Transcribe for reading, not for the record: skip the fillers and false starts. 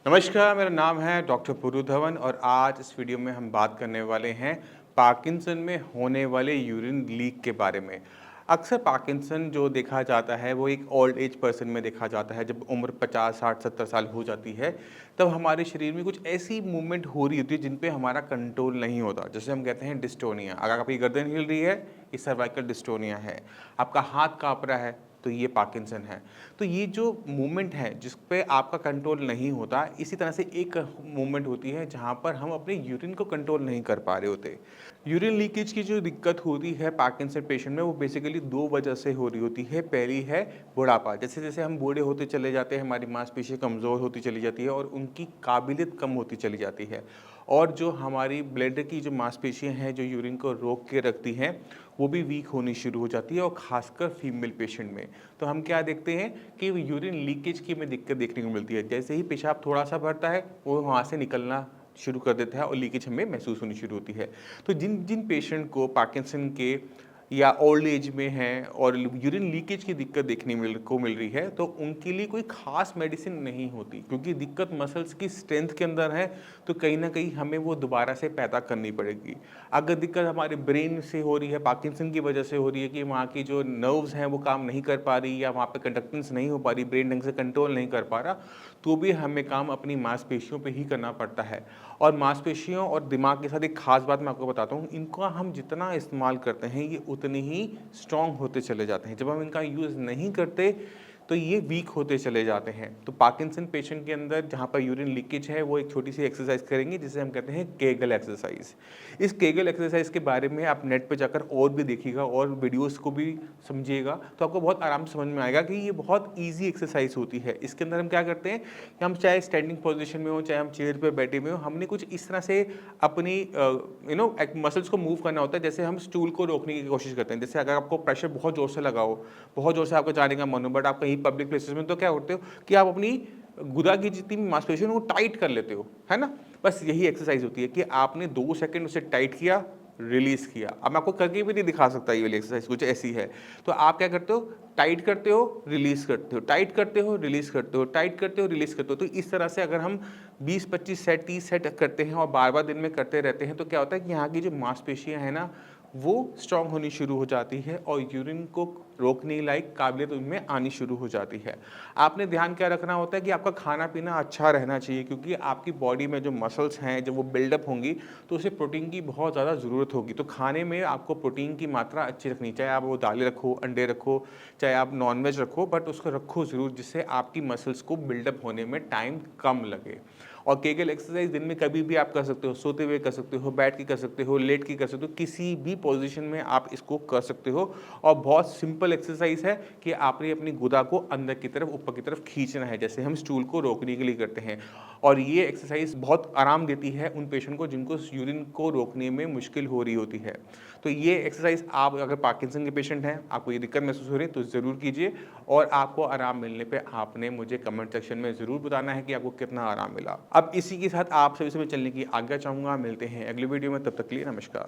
नमस्कार, मेरा नाम है डॉक्टर पुरु धवन और आज इस वीडियो में हम बात करने वाले हैं पार्किंसन में होने वाले यूरिन लीक के बारे में। अक्सर पार्किंसन जो देखा जाता है वो एक ओल्ड एज पर्सन में देखा जाता है। जब उम्र 50, 60, 70 साल हो जाती है तब हमारे शरीर में कुछ ऐसी मूवमेंट हो रही होती है जिन पे हमारा कंट्रोल नहीं होता। जैसे हम कहते हैं डिस्टोनिया। अगर आपकी गर्दन हिल रही है, ये सर्वाइकल डिस्टोनिया है। आपका हाथ काँप रहा है तो ये पार्किंसन है। तो ये जो मूवमेंट है जिस पे आपका कंट्रोल नहीं होता, इसी तरह से एक मूवमेंट होती है जहाँ पर हम अपने यूरिन को कंट्रोल नहीं कर पा रहे होते। यूरिन लीकेज की जो दिक्कत होती है पार्किंसन पेशेंट में, वो बेसिकली 2 वजह से हो रही होती है। पहली है बुढ़ापा। जैसे-जैसे हम बूढ़े होते चले जाते हैं, हमारी मांसपेशियाँ कमज़ोर होती चली जाती है और उनकी काबिलियत कम होती चली जाती है। और जो हमारी ब्लड की जो मांसपेशियाँ हैं, जो यूरिन को रोक के रखती हैं, वो भी वीक होनी शुरू हो जाती है और ख़ासकर फीमेल पेशेंट में। तो हम क्या देखते हैं कि यूरिन लीकेज की हमें दिक्कत देखने को मिलती है। जैसे ही पेशाब थोड़ा-सा भरता है, वो वहाँ से निकलना शुरू कर देता है और लीकेज हमें महसूस होनी शुरू होती है। तो जिन-जिन पेशेंट को पार्किंसन के या ओल्ड एज में हैं और यूरिन लीकेज की दिक्कत देखने मिल रही है, तो उनके लिए कोई ख़ास मेडिसिन नहीं होती, क्योंकि दिक्कत मसल्स की स्ट्रेंथ के अंदर है, तो कहीं न कहीं हमें वो दोबारा से पैदा करनी पड़ेगी। अगर दिक्कत हमारे ब्रेन से हो रही है, पार्किंसन की वजह से हो रही है कि वहाँ की जो नर्व्स हैं वो काम नहीं कर पा रही या वहाँ पे कंडक्टेंस नहीं हो पा रही, ब्रेन ढंग से कंट्रोल नहीं कर पा रहा, तो भी हमें काम अपनी मांसपेशियों पे ही करना पड़ता है। और मांसपेशियों और दिमाग के साथ एक ख़ास बात मैं आपको बताता हूँ, इनका हम जितना इस्तेमाल करते हैं, ये उतने ही स्ट्रॉन्ग होते चले जाते हैं। जब हम इनका यूज़ नहीं करते, तो ये वीक होते चले जाते हैं। तो पार्किंसन पेशेंट के अंदर जहाँ पर यूरिन लीकेज है, वो एक छोटी-सी एक्सरसाइज़ करेंगे जिसे हम कहते हैं केगल एक्सरसाइज़। इस केगल एक्सरसाइज़ के बारे में आप नेट पे जाकर और भी देखिएगा और वीडियोज़ को भी समझिएगा, तो आपको बहुत आराम से समझ में आएगा कि ये बहुत ईज़ी एक्सरसाइज़ होती है। इसके अंदर हम क्या करते हैं कि हम चाहे स्टैंडिंग पोज़ीशन में हों, चाहे हम चेयर पे बैठे हुए हों, हमने कुछ इस तरह से अपनी एक मसल्स को मूव करना होता है, जैसे हम स्टूल को रोकने की कोशिश करते हैं। जैसे अगर आपको प्रेशर बहुत ज़ोर से लगा हो, बहुत ज़ोर से आपको जाने का मन हो, बट आप कहीं पब्लिक प्लेसेस में, तो क्या करते हो कि आप अपनी गुदा की जितनी भी मांसपेशियों को टाइट कर लेते हो, है ना? बस यही एक्सरसाइज होती है कि आपने 2 सेकंड उसे टाइट किया, रिलीज़ किया। अब मैं आपको करके भी नहीं दिखा सकता ये वाली एक्सरसाइज, कुछ ऐसी है। तो आप क्या करते हो, टाइट करते हो, रिलीज़ करते हो, टाइट करते हो, रिलीज़ करते हो, टाइट करते हो, रिलीज़ करते हो। तो इस तरह से अगर हम 20-25 सेट, 30 सेट करते हैं और बार-बार दिन में करते रहते हैं, तो क्या होता है कि यहाँ की जो मांसपेशियाँ हैं ना, वो स्ट्रॉन्ग होनी शुरू हो जाती है और यूरिन को रोकने लायक काबिलियत उनमें आनी शुरू हो जाती है। आपने ध्यान क्या रखना होता है कि आपका खाना-पीना अच्छा रहना चाहिए, क्योंकि आपकी बॉडी में जो मसल्स हैं, जब वो बिल्डअप होंगी, तो उसे प्रोटीन की बहुत ज़्यादा ज़रूरत होगी। तो खाने में आपको प्रोटीन की मात्रा अच्छी रखनी, चाहे आप वो दालें रखो, अंडे रखो, चाहे आप नॉन-वेज रखो, बट उसको रखो ज़रूर, जिससे आपकी मसल्स को बिल्डअप होने में टाइम कम लगे। और केगल एक्सरसाइज दिन में कभी भी आप कर सकते हो, सोते हुए कर सकते हो, बैठ के कर सकते हो, लेट के कर सकते हो, किसी भी पोज़ीशन में आप इसको कर सकते हो। और बहुत सिंपल एक्सरसाइज है कि आपने अपनी गुदा को अंदर की तरफ, ऊपर की तरफ खींचना है, जैसे हम स्टूल को रोकने के लिए करते हैं। और ये एक्सरसाइज बहुत आराम देती है उन पेशेंट को जिनको यूरिन को रोकने में मुश्किल हो रही होती है। तो ये एक्सरसाइज आप अगर पार्किंसन के पेशेंट हैं, आपको ये दिक्कत महसूस हो रही है, तो ज़रूर कीजिए और आपको आराम मिलने पे आपने मुझे कमेंट सेक्शन में ज़रूर बताना है कि आपको कितना आराम मिला। अब इसी के साथ आप सभी से मैं चलने की आज्ञा चाहूँगा। मिलते हैं अगली वीडियो में, तब तक के लिए नमस्कार।